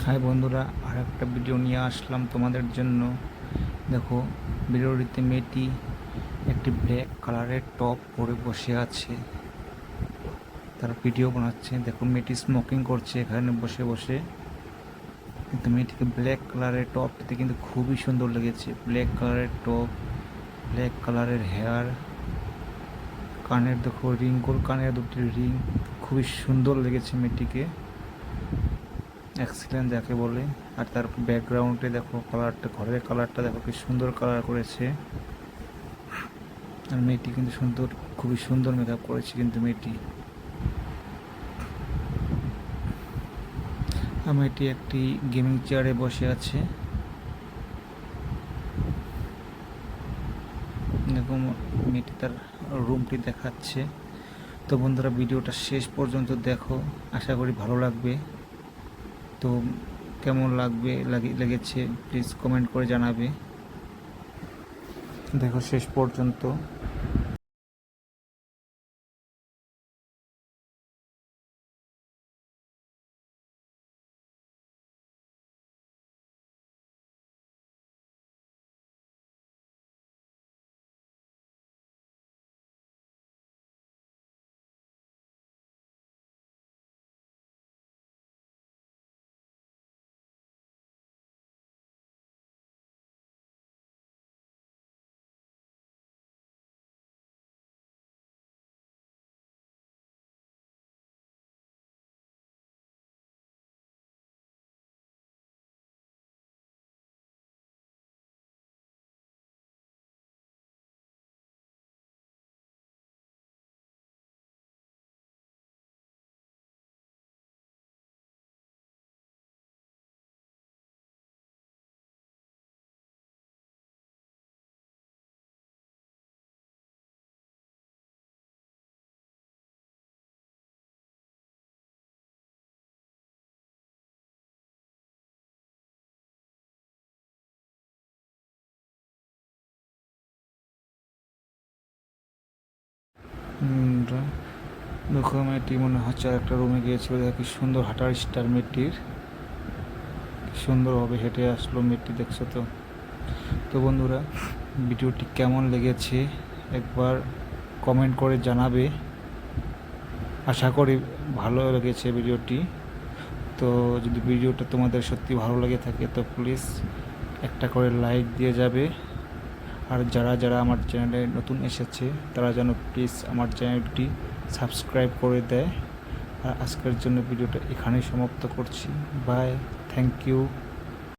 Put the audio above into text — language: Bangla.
হাই বন্ধুরা, আর একটা ভিডিও নিয়ে আসলাম তোমাদের জন্য। দেখো, ভিডিওটিতে মেয়েটি একটি ব্ল্যাক কালারের টপ পরে বসে আছে, তার ভিডিও বানাচ্ছে। দেখো, মেয়েটি স্মোকিং করছে এখানে বসে বসে। কিন্তু মেয়েটিকে ব্ল্যাক কালারের টপটিতে কিন্তু খুবই সুন্দর লেগেছে। ব্ল্যাক কালারের টপ, ব্ল্যাক কালারের হেয়ার, কানের দেখো রিং, গোল কানের দুটি রিং, খুবই সুন্দর লেগেছে মেয়েটিকে। এক্সিলেন্ট যাকে বলে। আর তার ব্যাকগ্রাউন্ডে দেখো কালারটা, ঘরের কালারটা দেখো কি সুন্দর কালার করেছে। আর মেয়েটি কিন্তু সুন্দর, খুবই সুন্দর মেকআপ করেছে কিন্তু মেয়েটি। আর মেয়েটি একটি গেমিং চেয়ারে বসে আছে। দেখো মেয়েটি তার রুমটি দেখাচ্ছে। তো বন্ধুরা, ভিডিওটা শেষ পর্যন্ত দেখো, আশা করি ভালো লাগবে। তো কেমন লেগেছে প্লিজ কমেন্ট করে জানাবে। দেখো শেষ পর্যন্ত। দেখো মেয়েটি মনে হচ্ছে আর একটা রুমে গিয়েছিল। দেখো কি সুন্দর হাঁটার স্টার মেয়েটির, সুন্দরভাবে হেঁটে আসলো মেয়েটি, দেখছো তো। তো বন্ধুরা, ভিডিওটি কেমন লেগেছে একবার কমেন্ট করে জানাবে। আশা করি ভালো লেগেছে ভিডিওটি। তো যদি ভিডিওটা তোমাদের সত্যি ভালো লেগে থাকে তো প্লিজ একটা করে লাইক দিয়ে যাবে। আর যারা যারা আমার চ্যানেলে নতুন এসেছে তারা যেন প্লিজ আমার চ্যানেলটি সাবস্ক্রাইব করে দেয়। আর আজকের জন্য ভিডিওটা এখানেই সমাপ্ত করছি। Bye, thank you.